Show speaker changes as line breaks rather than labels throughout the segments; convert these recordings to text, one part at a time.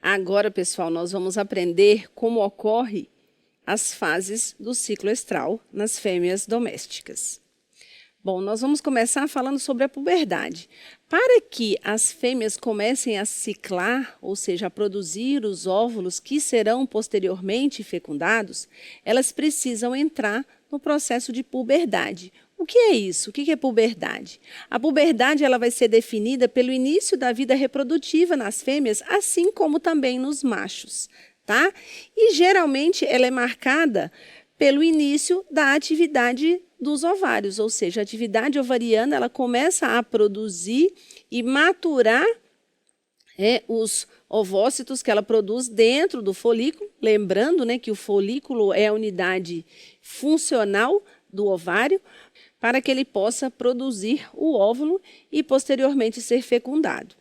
Agora, pessoal, nós vamos aprender como ocorre as fases do ciclo estral nas fêmeas domésticas. Bom, nós vamos começar falando sobre a puberdade. Para que as fêmeas comecem a ciclar, ou seja, a produzir os óvulos que serão posteriormente fecundados, elas precisam entrar no processo de puberdade. O que é isso? O que é puberdade? A puberdade ela vai ser definida pelo início da vida reprodutiva nas fêmeas, assim como também nos machos, tá? E geralmente ela é marcada pelo início da atividade dos ovários, ou seja, a atividade ovariana ela começa a produzir e maturar os ovócitos que ela produz dentro do folículo, lembrando, né, que o folículo é a unidade funcional do ovário, para que ele possa produzir o óvulo e posteriormente ser fecundado.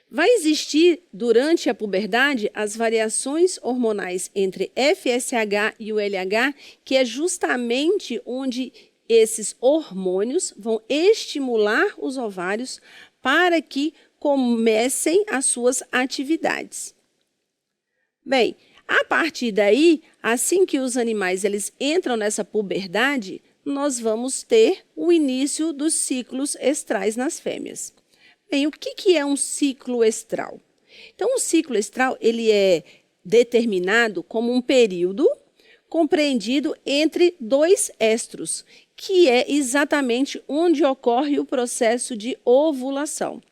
Vai existir, durante a puberdade, as variações hormonais entre FSH e o LH, que é justamente onde esses hormônios vão estimular os ovários para que comecem as suas atividades. Bem, a partir daí, assim que os animais eles entram nessa puberdade, nós vamos ter o início dos ciclos estrais nas fêmeas. Bem, o que é um ciclo estral? Então, um ciclo estral ele é determinado como um período compreendido entre dois estros, que é exatamente onde ocorre o processo de ovulação.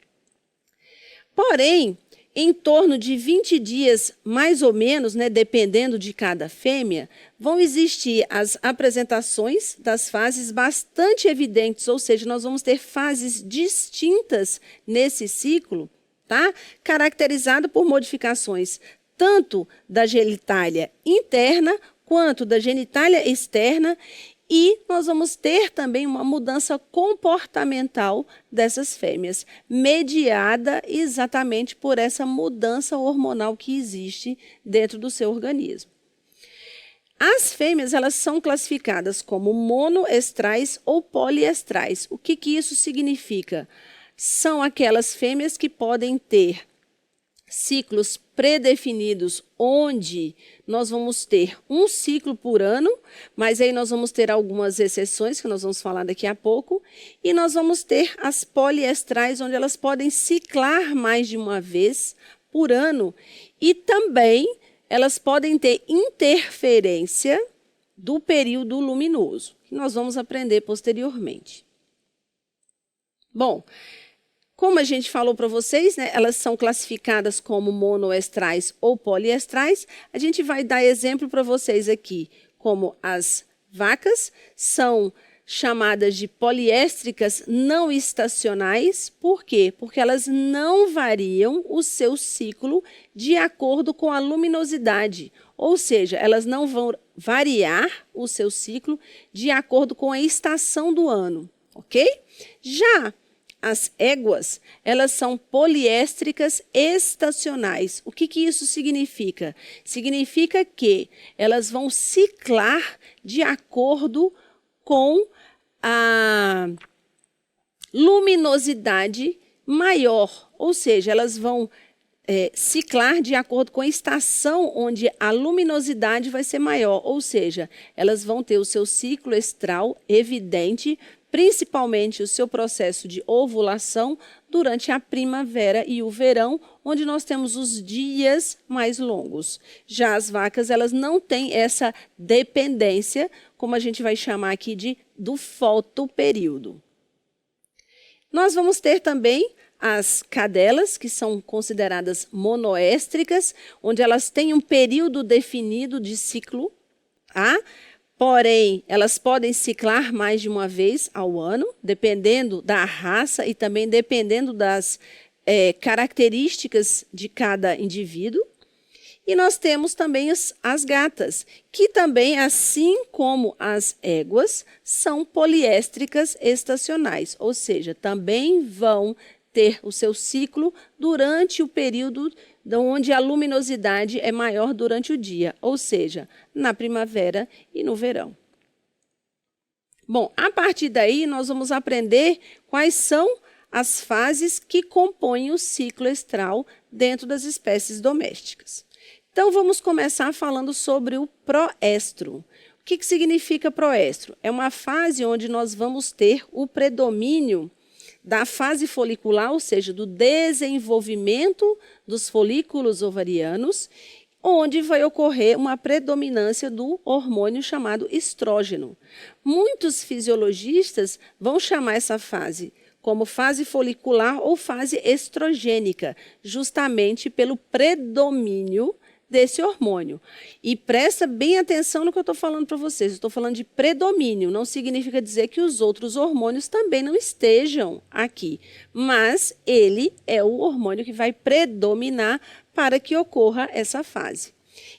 Porém, em torno de 20 dias, mais ou menos, né, dependendo de cada fêmea, vão existir as apresentações das fases bastante evidentes, ou seja, nós vamos ter fases distintas nesse ciclo, tá? Caracterizado por modificações tanto da genitália interna quanto da genitália externa, e nós vamos ter também uma mudança comportamental dessas fêmeas, mediada exatamente por essa mudança hormonal que existe dentro do seu organismo. As fêmeas elas são classificadas como monoestrais ou poliestrais. O que isso significa? São aquelas fêmeas que podem ter ciclos predefinidos, onde nós vamos ter um ciclo por ano, mas aí nós vamos ter algumas exceções, que nós vamos falar daqui a pouco, e nós vamos ter as poliestrais, onde elas podem ciclar mais de uma vez por ano, e também elas podem ter interferência do período luminoso, que nós vamos aprender posteriormente. Bom, como a gente falou para vocês, né, elas são classificadas como monoestrais ou poliestrais. A gente vai dar exemplo para vocês aqui, como as vacas são chamadas de poliéstricas não estacionais. Por quê? Porque elas não variam o seu ciclo de acordo com a luminosidade. Ou seja, elas não vão variar o seu ciclo de acordo com a estação do ano, ok? Já as éguas, elas são poliéstricas estacionais. O que isso significa? Significa que elas vão ciclar de acordo com a luminosidade maior, ou seja, elas vão ciclar de acordo com a estação onde a luminosidade vai ser maior, ou seja, elas vão ter o seu ciclo estral evidente, principalmente o seu processo de ovulação durante a primavera e o verão, onde nós temos os dias mais longos. Já as vacas, elas não têm essa dependência, como a gente vai chamar aqui do fotoperíodo. Nós vamos ter também as cadelas, que são consideradas monoéstricas, onde elas têm um período definido de ciclo, tá? Porém, elas podem ciclar mais de uma vez ao ano, dependendo da raça e também dependendo das características de cada indivíduo. E nós temos também as gatas, que também, assim como as éguas, são poliéstricas estacionais, ou seja, também vão ter o seu ciclo durante o período onde a luminosidade é maior durante o dia, ou seja, na primavera e no verão. Bom, a partir daí nós vamos aprender quais são as fases que compõem o ciclo estral dentro das espécies domésticas. Então, vamos começar falando sobre o proestro. O que significa proestro? É uma fase onde nós vamos ter o predomínio da fase folicular, ou seja, do desenvolvimento dos folículos ovarianos, onde vai ocorrer uma predominância do hormônio chamado estrógeno. Muitos fisiologistas vão chamar essa fase como fase folicular ou fase estrogênica, justamente pelo predomínio desse hormônio. E presta bem atenção no que eu estou falando para vocês. Eu estou falando de predomínio, não significa dizer que os outros hormônios também não estejam aqui, mas ele é o hormônio que vai predominar para que ocorra essa fase.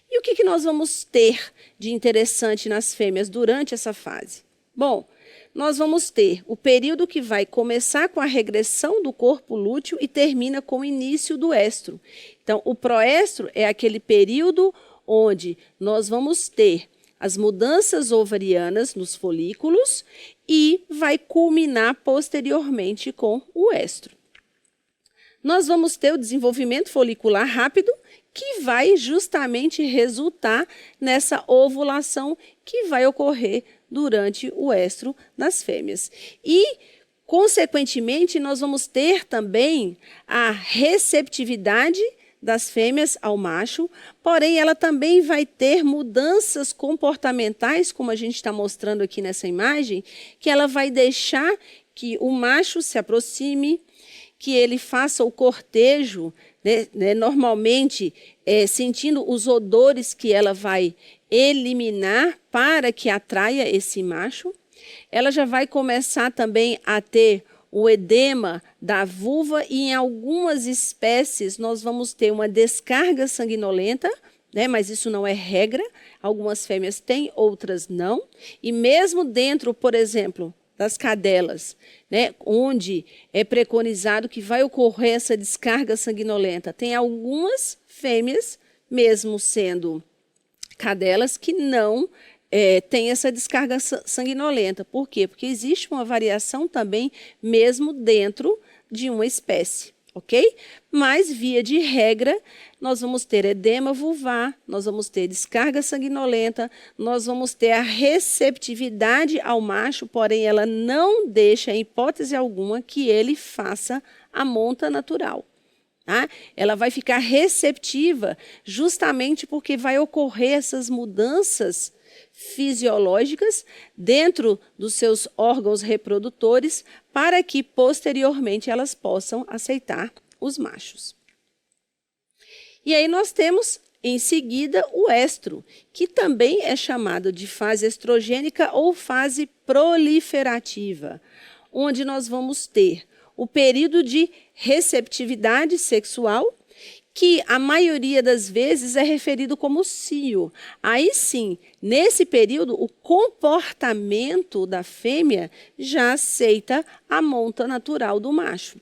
E o que nós vamos ter de interessante nas fêmeas durante essa fase? Bom, nós vamos ter o período que vai começar com a regressão do corpo lúteo e termina com o início do estro. Então, o proestro é aquele período onde nós vamos ter as mudanças ovarianas nos folículos e vai culminar posteriormente com o estro. Nós vamos ter o desenvolvimento folicular rápido, que vai justamente resultar nessa ovulação que vai ocorrer durante o estro das fêmeas. E, consequentemente, nós vamos ter também a receptividade das fêmeas ao macho, porém ela também vai ter mudanças comportamentais, como a gente está mostrando aqui nessa imagem, que ela vai deixar que o macho se aproxime, que ele faça o cortejo, normalmente sentindo os odores que ela vai eliminar para que atraia esse macho. Ela já vai começar também a ter o edema da vulva e em algumas espécies nós vamos ter uma descarga sanguinolenta, mas isso não é regra. Algumas fêmeas têm, outras não. E mesmo dentro, por exemplo, das cadelas, onde é preconizado que vai ocorrer essa descarga sanguinolenta, tem algumas fêmeas, mesmo sendo cadelas, que não têm essa descarga sanguinolenta. Por quê? Porque existe uma variação também mesmo dentro de uma espécie, ok? Mas, via de regra, nós vamos ter edema vulvar, nós vamos ter descarga sanguinolenta, nós vamos ter a receptividade ao macho, porém ela não deixa, em hipótese alguma, que ele faça a monta natural. Tá? Ela vai ficar receptiva justamente porque vai ocorrer essas mudanças fisiológicas dentro dos seus órgãos reprodutores para que posteriormente elas possam aceitar os machos. E aí nós temos em seguida o estro, que também é chamado de fase estrogênica ou fase proliferativa, onde nós vamos ter o período de receptividade sexual, que a maioria das vezes é referido como cio. Aí sim, nesse período, o comportamento da fêmea já aceita a monta natural do macho.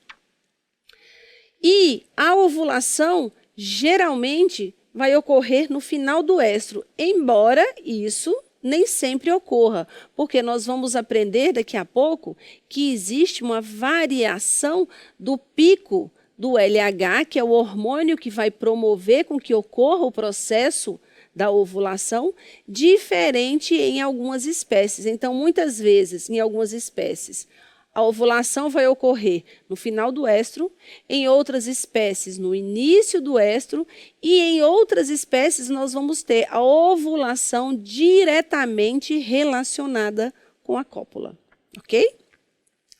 E a ovulação, geralmente, vai ocorrer no final do estro, embora isso nem sempre ocorra, porque nós vamos aprender daqui a pouco que existe uma variação do pico do LH, que é o hormônio que vai promover com que ocorra o processo da ovulação, diferente em algumas espécies. Então, muitas vezes, em algumas espécies, a ovulação vai ocorrer no final do estro, em outras espécies no início do estro e em outras espécies nós vamos ter a ovulação diretamente relacionada com a cópula, ok?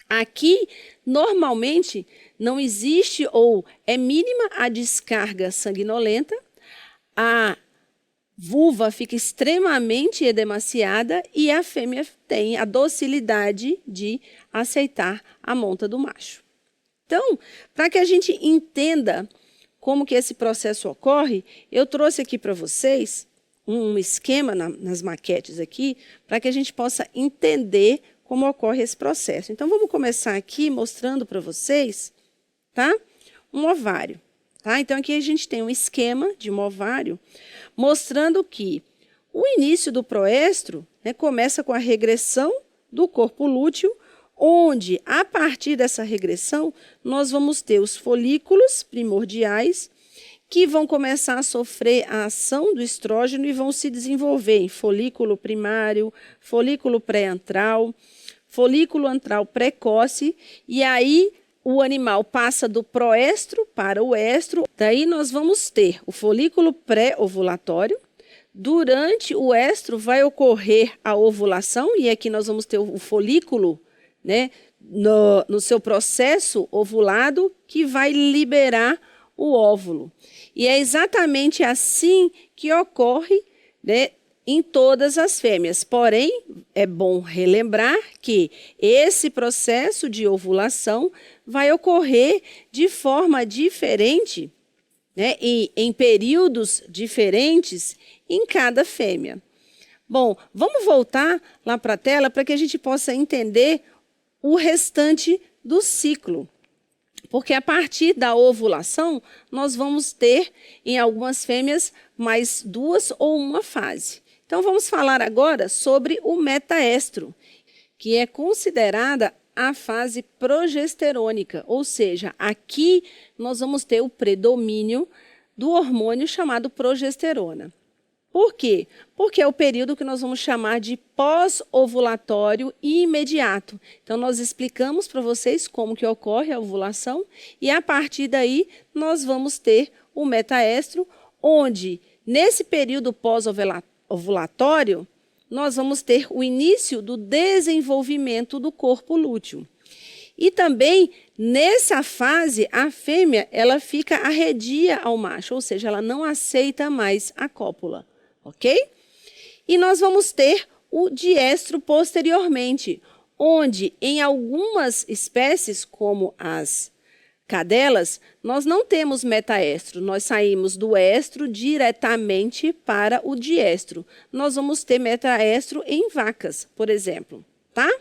Aqui, normalmente, não existe ou é mínima a descarga sanguinolenta, a vulva fica extremamente edemaciada e a fêmea tem a docilidade de aceitar a monta do macho. Então, para que a gente entenda como que esse processo ocorre, eu trouxe aqui para vocês um esquema nas maquetes aqui, para que a gente possa entender como ocorre esse processo. Então, vamos começar aqui mostrando para vocês, tá? Um ovário. Tá? Então, aqui a gente tem um esquema de um ovário mostrando que o início do proestro começa com a regressão do corpo lúteo, onde, a partir dessa regressão, nós vamos ter os folículos primordiais que vão começar a sofrer a ação do estrógeno e vão se desenvolver em folículo primário, folículo pré-antral, folículo antral precoce, e aí o animal passa do proestro para o estro. Daí nós vamos ter o folículo pré-ovulatório. Durante o estro vai ocorrer a ovulação, e aqui nós vamos ter o folículo, né, no seu processo ovulado, que vai liberar o óvulo. E é exatamente assim que ocorre, né, em todas as fêmeas. Porém, é bom relembrar que esse processo de ovulação vai ocorrer de forma diferente, né, e em períodos diferentes em cada fêmea. Bom, vamos voltar lá para a tela para que a gente possa entender o restante do ciclo. Porque a partir da ovulação, nós vamos ter, em algumas fêmeas, mais 2 ou uma fase. Então, vamos falar agora sobre o metaestro, que é considerada a fase progesterônica, ou seja, aqui nós vamos ter o predomínio do hormônio chamado progesterona. Por quê? Porque é o período que nós vamos chamar de pós-ovulatório e imediato. Então, nós explicamos para vocês como que ocorre a ovulação e, a partir daí, nós vamos ter o metaestro, onde, nesse período pós-ovulatório, nós vamos ter o início do desenvolvimento do corpo lúteo. E também, nessa fase, a fêmea ela fica arredia ao macho, ou seja, ela não aceita mais a cópula. Ok? E nós vamos ter o diestro posteriormente, onde em algumas espécies, como as cadelas, nós não temos metaestro, nós saímos do estro diretamente para o diestro. Nós vamos ter metaestro em vacas, por exemplo, tá?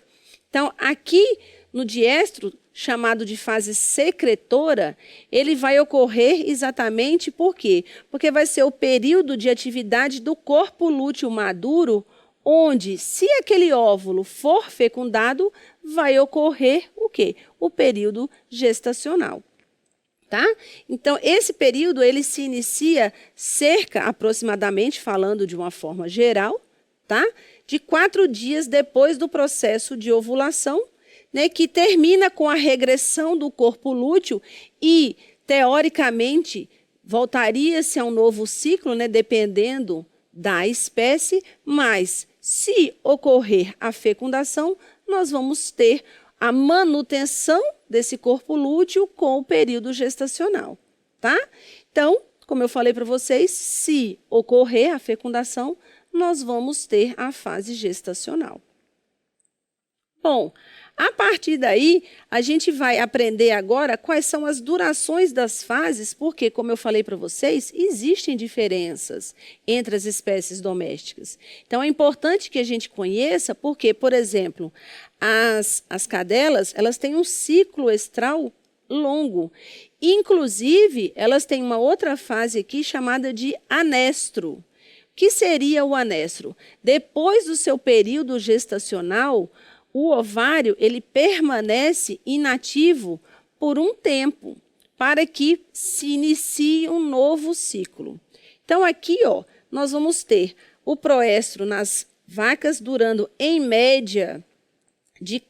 Então, aqui no diestro, chamado de fase secretora, ele vai ocorrer exatamente por quê? Porque vai ser o período de atividade do corpo lúteo maduro, onde, se aquele óvulo for fecundado, vai ocorrer o quê? O período gestacional. Tá? Então, esse período ele se inicia aproximadamente, falando de uma forma geral, tá? De 4 dias depois do processo de ovulação, né, que termina com a regressão do corpo lúteo e, teoricamente, voltaria-se a um novo ciclo, né, dependendo da espécie, mas, se ocorrer a fecundação, nós vamos ter a manutenção desse corpo lúteo com o período gestacional, tá? Então, como eu falei para vocês, se ocorrer a fecundação, nós vamos ter a fase gestacional. Bom, a partir daí, a gente vai aprender agora quais são as durações das fases, porque, como eu falei para vocês, existem diferenças entre as espécies domésticas. Então, é importante que a gente conheça, porque, por exemplo, as cadelas, elas têm um ciclo estral longo. Inclusive, elas têm uma outra fase aqui chamada de anestro. O que seria o anestro? Depois do seu período gestacional, o ovário ele permanece inativo por um tempo, para que se inicie um novo ciclo. Então, aqui, ó, nós vamos ter o proestro nas vacas durando, em média, de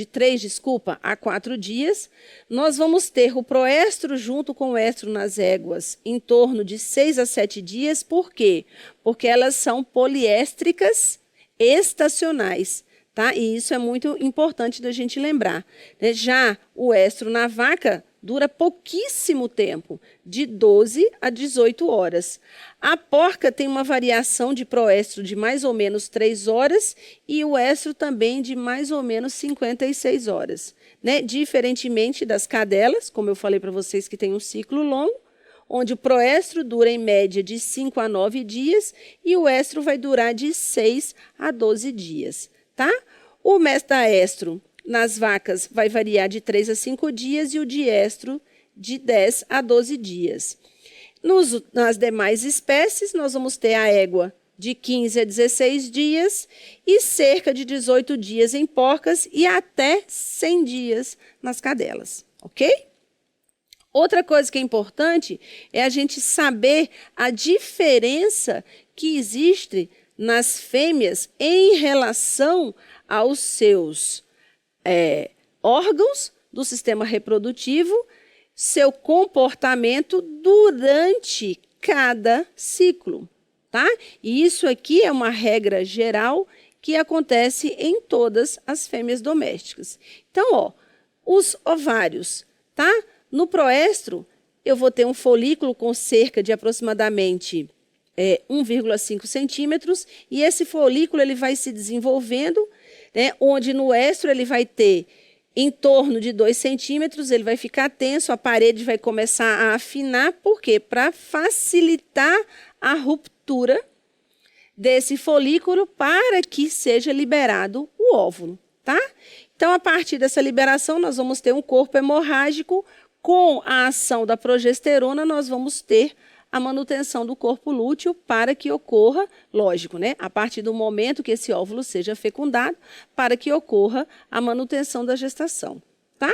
3 a 4 dias. Nós vamos ter o proestro junto com o estro nas éguas em torno de 6 a 7 dias. Por quê? Porque elas são poliéstricas estacionais. Tá? E isso é muito importante da gente lembrar. Né? Já o estro na vaca dura pouquíssimo tempo, de 12 a 18 horas. A porca tem uma variação de proestro de mais ou menos 3 horas e o estro também de mais ou menos 56 horas. Né? Diferentemente das cadelas, como eu falei para vocês que tem um ciclo longo, onde o proestro dura em média de 5 a 9 dias e o estro vai durar de 6 a 12 dias. Tá? O metaestro nas vacas vai variar de 3 a 5 dias e o diestro de 10 a 12 dias. Nas demais espécies, nós vamos ter a égua de 15 a 16 dias e cerca de 18 dias em porcas e até 100 dias nas cadelas, ok? Outra coisa que é importante é a gente saber a diferença que existe nas fêmeas em relação aos seus órgãos do sistema reprodutivo, seu comportamento durante cada ciclo, tá? E isso aqui é uma regra geral que acontece em todas as fêmeas domésticas. Então, ó, os ovários, tá? No proestro, eu vou ter um folículo com cerca de aproximadamente 1,5 centímetros, e esse folículo ele vai se desenvolvendo, né, onde no estro ele vai ter em torno de 2 centímetros, ele vai ficar tenso, a parede vai começar a afinar. Por quê? Para facilitar a ruptura desse folículo para que seja liberado o óvulo, tá? Então, a partir dessa liberação, nós vamos ter um corpo hemorrágico. Com a ação da progesterona, nós vamos ter a manutenção do corpo lúteo para que ocorra, lógico, né? A partir do momento que esse óvulo seja fecundado, para que ocorra a manutenção da gestação, tá?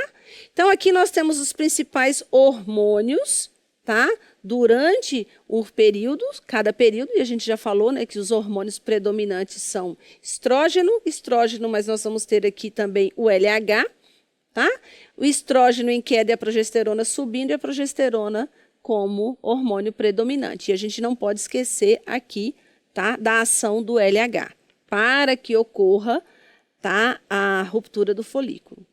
Então, aqui nós temos os principais hormônios, tá? Durante o período, cada período, e a gente já falou, né, que os hormônios predominantes são estrógeno, mas nós vamos ter aqui também o LH, tá? O estrógeno em queda e a progesterona subindo, e a progesterona como hormônio predominante. E a gente não pode esquecer aqui, tá, da ação do LH, para que ocorra, tá, a ruptura do folículo.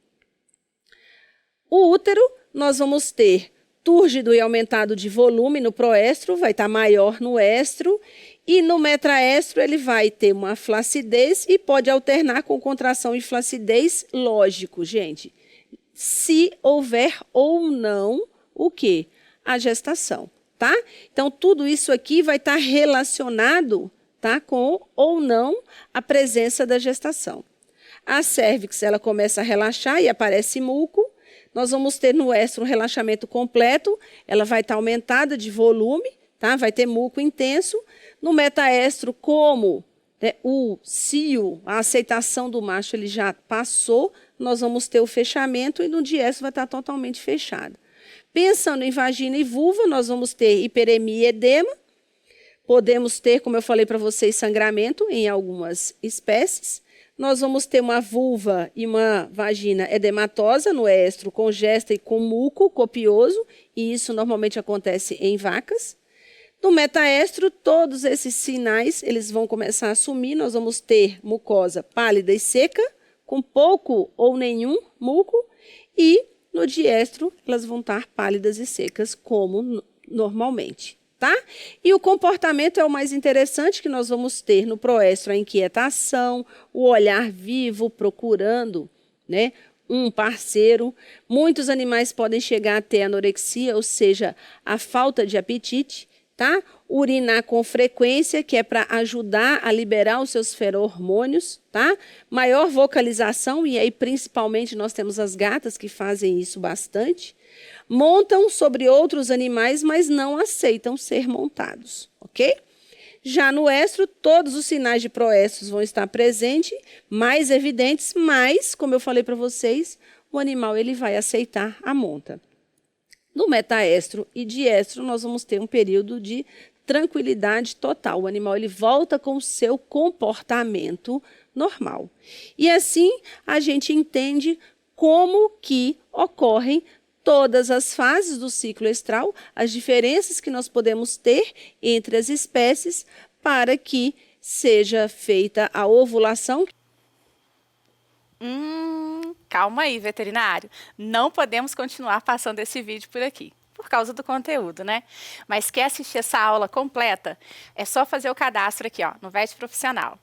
O útero, nós vamos ter túrgido e aumentado de volume no proestro, vai estar maior no estro, e no metraestro ele vai ter uma flacidez e pode alternar com contração e flacidez, lógico, gente, se houver ou não o quê? A gestação, tá? Então, tudo isso aqui vai estar relacionado, tá, com ou não a presença da gestação. A cérvix, ela começa a relaxar e aparece muco. Nós vamos ter no estro um relaxamento completo, ela vai estar aumentada de volume, tá? Vai ter muco intenso. No metaestro, como, né, o cio, a aceitação do macho, ele já passou, nós vamos ter o fechamento, e no diestro vai estar totalmente fechado. Pensando em vagina e vulva, nós vamos ter hiperemia e edema. Podemos ter, como eu falei para vocês, sangramento em algumas espécies. Nós vamos ter uma vulva e uma vagina edematosa no estro, congesta e com muco copioso, e isso normalmente acontece em vacas. No metaestro, todos esses sinais eles vão começar a sumir. Nós vamos ter mucosa pálida e seca, com pouco ou nenhum muco, e no diestro elas vão estar pálidas e secas, como normalmente, tá? E o comportamento é o mais interessante, que nós vamos ter no proestro a inquietação, o olhar vivo, procurando, né, um parceiro. Muitos animais podem chegar a ter anorexia, ou seja, a falta de apetite, tá? Urinar com frequência, que é para ajudar a liberar os seus ferormônios, tá? Maior vocalização, e aí principalmente nós temos as gatas que fazem isso bastante. Montam sobre outros animais, mas não aceitam ser montados, ok? Já no estro, todos os sinais de proestros vão estar presentes, mais evidentes, mas, como eu falei para vocês, o animal ele vai aceitar a monta. No metaestro e diestro, nós vamos ter um período de tranquilidade total. O animal ele volta com o seu comportamento normal. E assim a gente entende como que ocorrem todas as fases do ciclo estral, as diferenças que nós podemos ter entre as espécies para que seja feita a ovulação.
Calma aí, veterinário. Não podemos continuar passando esse vídeo por aqui, por causa do conteúdo, né? Mas quer assistir essa aula completa? É só fazer o cadastro aqui, ó, no VET Profissional.